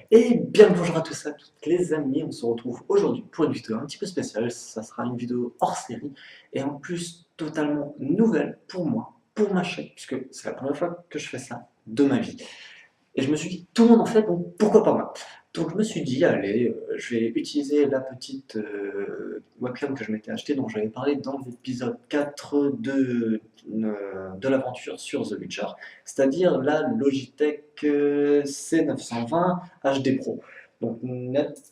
Et bien le bonjour à tous et à toutes les amis, on se retrouve aujourd'hui pour une vidéo un petit peu spéciale, ça sera une vidéo hors série et en plus totalement nouvelle pour moi, pour ma chaîne, puisque c'est la première fois que je fais ça de ma vie. Et je me suis dit, tout le monde en fait, donc pourquoi pas moi? Donc je me suis dit, allez, je vais utiliser la petite webcam que je m'étais achetée, dont j'avais parlé dans l'épisode 4 de l'aventure sur The Witcher, c'est-à-dire la Logitech C920 HD Pro. Donc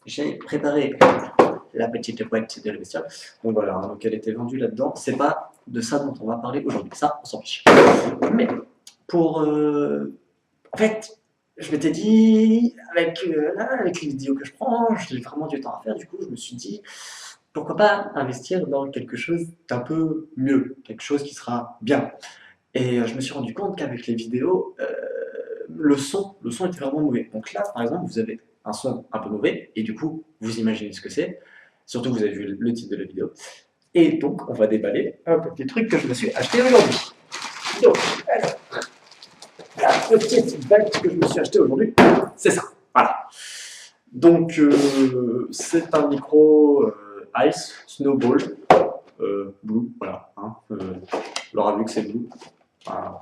j'ai préparé la petite boîte de la bestiole. Donc voilà, donc elle était vendue là-dedans. C'est pas de ça dont on va parler aujourd'hui, ça on s'en fiche. Mais pour... en fait, je m'étais dit, avec les vidéos que je prends, j'ai vraiment du temps à faire, du coup je me suis dit, pourquoi pas investir dans quelque chose d'un peu mieux, quelque chose qui sera bien. Et je me suis rendu compte qu'avec les vidéos, le son était vraiment mauvais. Donc là, par exemple, vous avez un son un peu mauvais, et du coup, vous imaginez ce que c'est, surtout vous avez vu le titre de la vidéo. Et donc, on va déballer un petit truc que je me suis acheté aujourd'hui. Donc, alors, la petite bête que je me suis acheté aujourd'hui, c'est ça. Voilà. Donc, c'est un micro Ice Snowball Blue, voilà. Hein, on aura vu que c'est Blue. Voilà.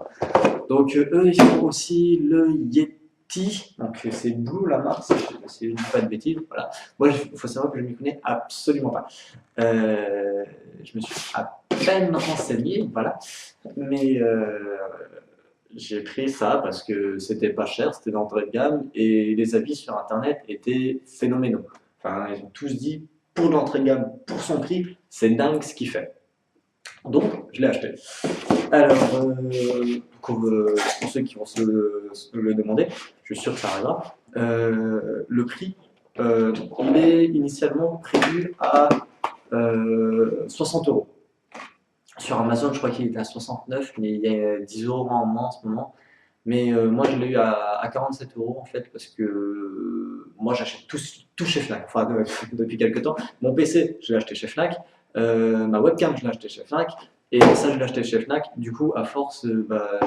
Donc, eux, ils font aussi le Yeti. Donc, c'est Blue la marque, si je ne dis pas de bêtises. Voilà. Moi, il faut savoir que je ne m'y connais absolument pas. Je me suis à peine renseigné, voilà. Mais j'ai pris ça parce que c'était pas cher, c'était d'entrée de gamme et les avis sur internet étaient phénoménaux. Enfin, ils ont tous dit pour l'entrée de gamme, pour son prix, c'est dingue ce qu'il fait. Donc, je l'ai acheté. Alors, pour ceux qui vont se le demander, je suis sûr que ça arrivera. Le prix, il est initialement prévu à 60 euros. Sur Amazon, je crois qu'il était à 69, mais il y a 10 euros en moins en ce moment. Mais moi, je l'ai eu à 47 euros en fait, parce que moi, j'achète tout chez Fnac, enfin, depuis quelques temps. Mon PC, je l'ai acheté chez Fnac. Ma webcam, je l'ai acheté chez Fnac. Et ça, je l'ai acheté chez Fnac. Du coup, à force,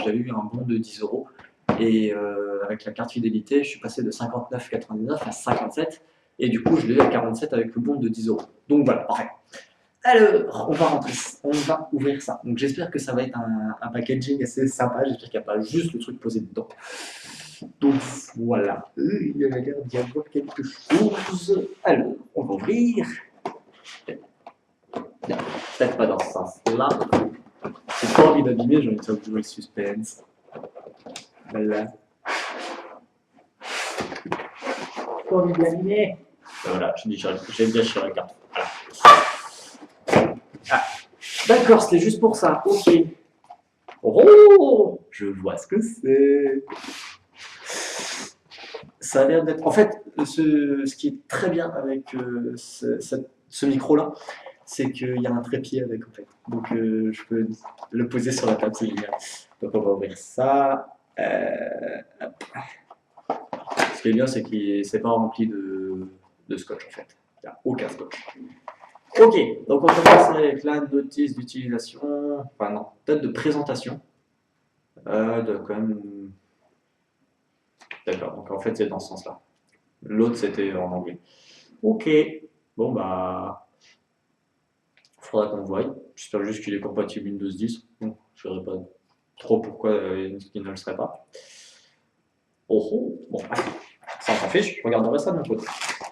j'avais eu un bon de 10 euros. Et avec la carte fidélité, je suis passé de 59,99 à 57. Et du coup, je l'ai eu à 47 avec le bon de 10 euros. Donc voilà, parfait. Alors, on va ouvrir ça. Donc j'espère que ça va être un packaging assez sympa. J'espère qu'il n'y a pas juste le truc posé dedans. Donc voilà. Il y a l'air d'y avoir quelque chose. Alors, on va ouvrir. Non, peut-être pas dans ce sens-là. J'ai pas envie d'abîmer, j'ai envie de faire jouer le suspense. Voilà. Pas envie d'abîmer. Voilà, j'ai bien sur la carte. Voilà. Ah, d'accord, c'était juste pour ça. Ok. Oh, je vois ce que c'est. Ça a l'air d'être. En fait, ce qui est très bien avec ce micro-là, c'est qu'il y a un trépied avec, en fait. Donc, je peux le poser sur la table, c'est génial. Donc, on va ouvrir ça. Ce qui est bien, c'est que c'est pas rempli de scotch, en fait. Il n'y a aucun scotch. Ok, donc on commence avec la notice d'utilisation, enfin non, peut-être de présentation. De quand même. D'accord, donc en fait c'est dans ce sens-là. L'autre c'était en anglais. Ok, bon bah. Faudra qu'on voie. J'espère juste qu'il est compatible Windows 10. Bon, je ne verrai pas trop pourquoi il ne le serait pas. Oh oh, bon, ça on s'en fiche, je regarderai ça de mon côté.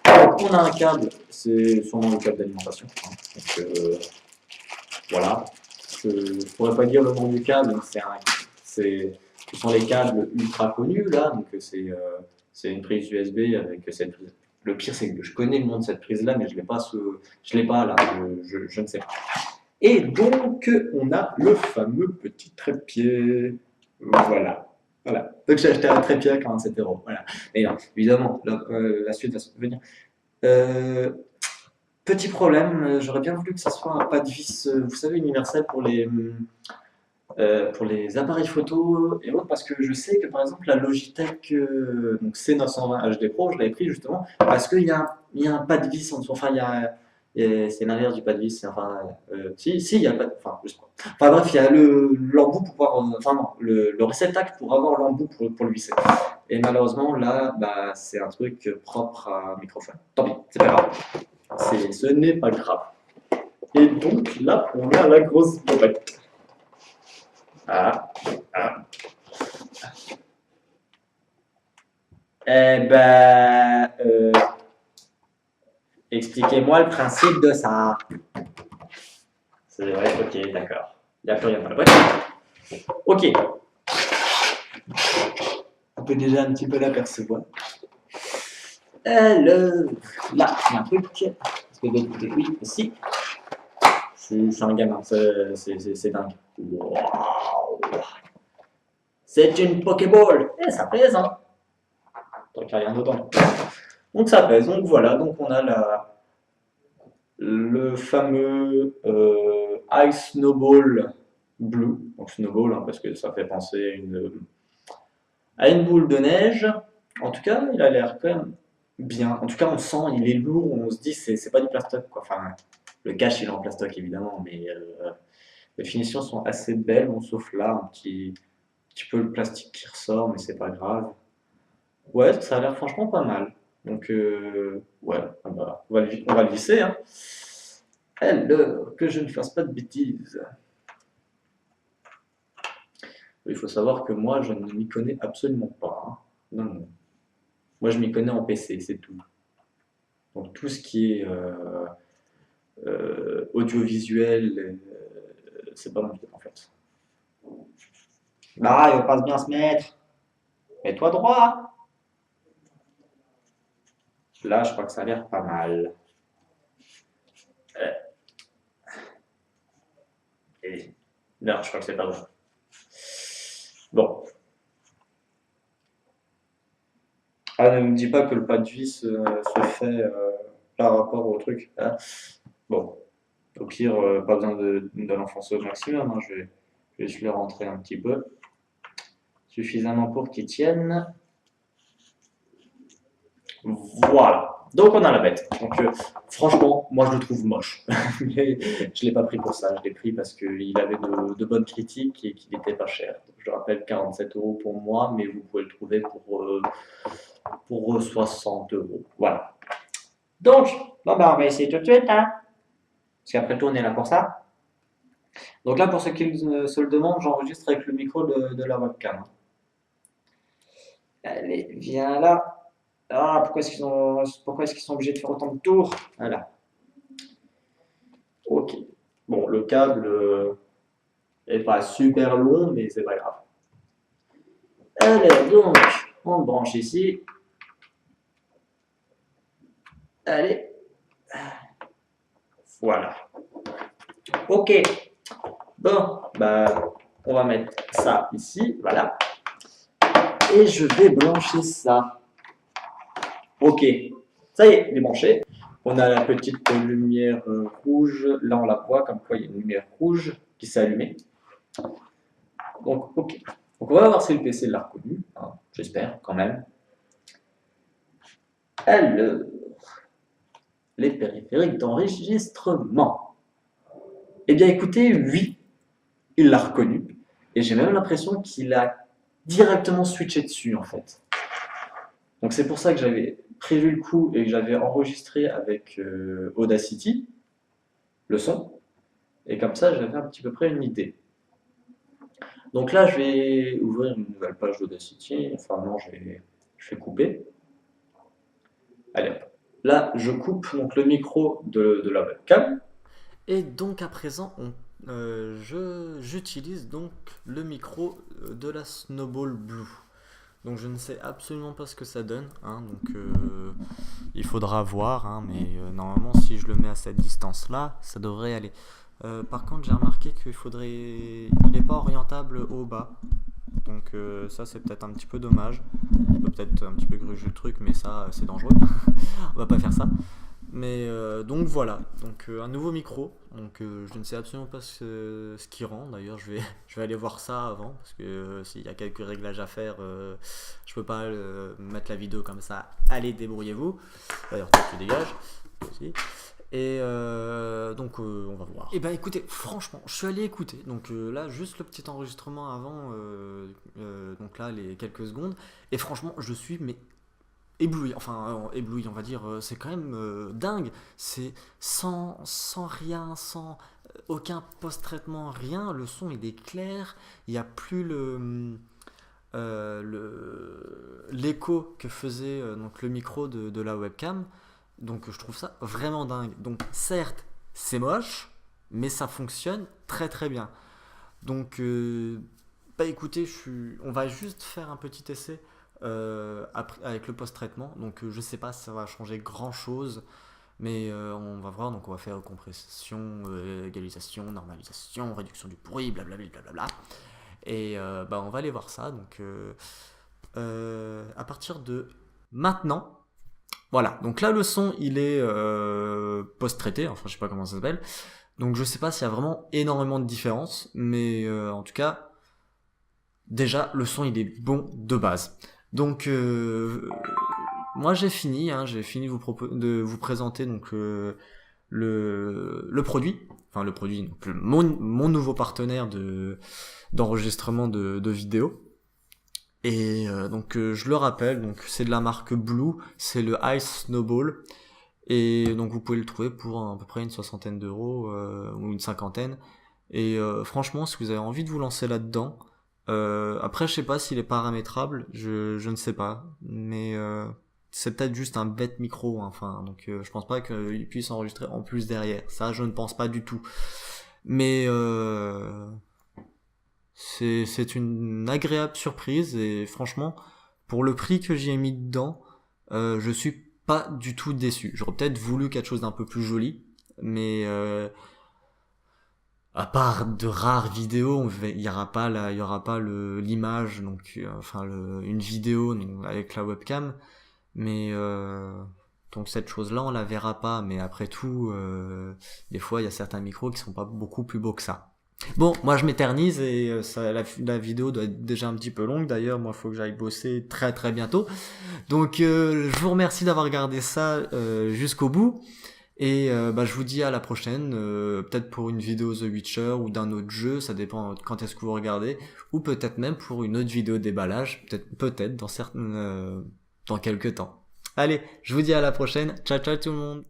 Donc on a un câble, c'est sûrement le câble d'alimentation. Donc voilà. Je ne pourrais pas dire le nom du câble, ce sont les câbles ultra connus là, donc c'est une prise USB avec cette prise. Le pire c'est que je connais le nom de cette prise là, mais je l'ai pas là, je ne sais pas. Et donc on a le fameux petit trépied. Voilà. Voilà. Donc j'ai acheté un trépied à 47 euros. Voilà. Et non, évidemment, la suite va venir. Petit problème, j'aurais bien voulu que ça soit un pas de vis, vous savez, universel pour les appareils photo et autres, parce que je sais que par exemple la Logitech donc C920 HD Pro, je l'avais pris justement parce qu'il y a un pas de vis en dessous, enfin Et c'est l'inverse du pas de vis. Enfin, si, il y a pas de. Enfin, je sais pas. Enfin bref, il y a l'embout pour pouvoir. Enfin non, le réceptacle pour avoir l'embout pour le visser. Et malheureusement, là, bah, c'est un truc propre à microphone. Tant pis, c'est pas grave. Ce n'est pas grave. Et donc là, on a la grosse bobette. Ah, ah. Eh ben, expliquez-moi le principe de ça. C'est vrai, ok, d'accord. Il n'y a plus rien dans la boîte. Ok. On peut déjà un petit peu l'apercevoir. Alors, là, il y a un truc. Parce que de l'autre côté, oui, aussi. C'est un gamin, c'est dingue. Wow. C'est une Pokéball. Et ça pèse, hein. Tant qu'il n'y a rien dedans. Donc ça pèse. Donc voilà, donc on a le fameux Ice Snowball Blue. Donc Snowball, hein, parce que ça fait penser à une boule de neige. En tout cas, il a l'air quand même bien. En tout cas, on sent, il est lourd, on se dit, c'est pas du plastoc, quoi. Enfin, le cache, il est en plastoc, évidemment, mais les finitions sont assez belles, bon, sauf là, un petit peu le plastique qui ressort, mais c'est pas grave. Ouais, ça a l'air franchement pas mal. Donc, ouais, on va le visser, hein. Alors, que je ne fasse pas de bêtises. Il faut savoir que moi, je ne m'y connais absolument pas, hein. Non, non. Moi, je m'y connais en PC, c'est tout. Donc, tout ce qui est audiovisuel, c'est pas mon truc, en fait. Bah, il va pas bien se mettre. Mets-toi droit. Là, je crois que ça a l'air pas mal. Non, je crois que c'est pas bon. Bon. Ah, ne me dis pas que le pas de vis se fait par rapport au truc. Hein. Bon. Au pire, pas besoin de l'enfoncer au maximum. Hein. Je vais juste le rentrer un petit peu. Suffisamment pour qu'il tienne. Voilà. Donc on a la bête. Donc franchement, moi je le trouve moche. Mais je l'ai pas pris pour ça. Je l'ai pris parce qu'il avait de bonnes critiques et qu'il n'était pas cher. Donc, je rappelle 47 € pour moi, mais vous pouvez le trouver pour 60 €. Voilà. Donc, bon bah on va essayer tout de suite, hein. Parce qu'après tout, on est là pour ça. Donc là, pour ceux qui se le demandent, j'enregistre avec le micro de la webcam. Allez, viens là. Ah, pourquoi est-ce qu'ils sont obligés de faire autant de tours? Voilà. Ok. Bon, le câble est pas super long, mais c'est pas grave. Allez, donc, on le branche ici. Allez. Voilà. Ok. Bon, bah, on va mettre ça ici. Voilà. Et je vais brancher ça. Ok. Ça y est, il est branché. On a la petite lumière rouge. Là, on la voit comme quoi il y a une lumière rouge qui s'est allumée. Donc, ok. Donc, on va voir si le PC l'a reconnu. Hein, j'espère, quand même. Alors, les périphériques d'enregistrement. Eh bien, écoutez, oui, il l'a reconnu. Et j'ai même l'impression qu'il a directement switché dessus, en fait. Donc, c'est pour ça que j'avais prévu le coup et que j'avais enregistré avec Audacity le son. Et comme ça, j'avais un petit peu près une idée. Donc là, je vais ouvrir une nouvelle page d'Audacity. Enfin, non, je vais couper. Allez, hop. Là, je coupe donc le micro de la webcam. Et donc, à présent, j'utilise donc le micro de la Snowball Blue. Donc, je ne sais absolument pas ce que ça donne. Hein, donc, il faudra voir. Hein, mais normalement, si je le mets à cette distance-là, ça devrait aller. Par contre, j'ai remarqué il n'est pas orientable haut bas. Donc ça c'est peut-être un petit peu dommage. On peut peut-être un petit peu gruger le truc, mais ça c'est dangereux. On va pas faire ça. Mais donc voilà, donc un nouveau micro. Donc je ne sais absolument pas ce qui rend. D'ailleurs je vais aller voir ça avant parce que s'il y a quelques réglages à faire, je peux pas mettre la vidéo comme ça. Allez, débrouillez-vous. D'ailleurs toi tu dégages aussi. Et donc on va voir. Et bah écoutez, franchement, je suis allé écouter. Donc là, juste le petit enregistrement avant, donc là les quelques secondes. Et franchement, je suis mais ébloui. Enfin ébloui, on va dire. C'est quand même dingue. C'est sans rien, sans aucun post-traitement, rien. Le son il est clair. Il n'y a plus l'écho que faisait donc le micro de la webcam. Donc je trouve ça vraiment dingue. Donc certes, c'est moche, mais ça fonctionne très très bien. Donc bah écoutez, on va juste faire un petit essai avec le post-traitement. Donc je sais pas si ça va changer grand chose, mais on va voir. Donc on va faire compression, égalisation, normalisation, réduction du bruit, blablabla. Blablabla. Et bah on va aller voir ça. Donc à partir de maintenant. Voilà, donc là le son il est post-traité, enfin je sais pas comment ça s'appelle, donc je sais pas s'il y a vraiment énormément de différence, mais en tout cas, déjà le son il est bon de base. Donc moi j'ai fini de vous présenter donc le produit, enfin le produit, donc mon nouveau partenaire d'enregistrement de vidéos. Et donc je le rappelle, donc c'est de la marque Blue, c'est le Ice Snowball. Et donc vous pouvez le trouver pour à peu près une soixantaine d'euros ou une cinquantaine. Et franchement, si vous avez envie de vous lancer là-dedans, après je sais pas s'il est paramétrable, je ne sais pas, mais c'est peut-être juste un bête micro, hein, enfin donc je pense pas qu'il puisse enregistrer en plus derrière. Ça, je ne pense pas du tout. Mais c'est une agréable surprise et franchement, pour le prix que j'y ai mis dedans, je suis pas du tout déçu. J'aurais peut-être voulu quelque chose d'un peu plus joli, mais à part de rares vidéos, il y aura pas l'image, donc une vidéo donc, avec la webcam, mais donc cette chose-là on la verra pas. Mais après tout, des fois il y a certains micros qui sont pas beaucoup plus beaux que ça. Bon, moi je m'éternise et la vidéo doit être déjà un petit peu longue. D'ailleurs, moi il faut que j'aille bosser très très bientôt. Donc je vous remercie d'avoir regardé ça jusqu'au bout. Et bah, je vous dis à la prochaine, peut-être pour une vidéo The Witcher ou d'un autre jeu, ça dépend quand est-ce que vous regardez, ou peut-être même pour une autre vidéo déballage, peut-être dans quelques temps. Allez, je vous dis à la prochaine. Ciao ciao tout le monde.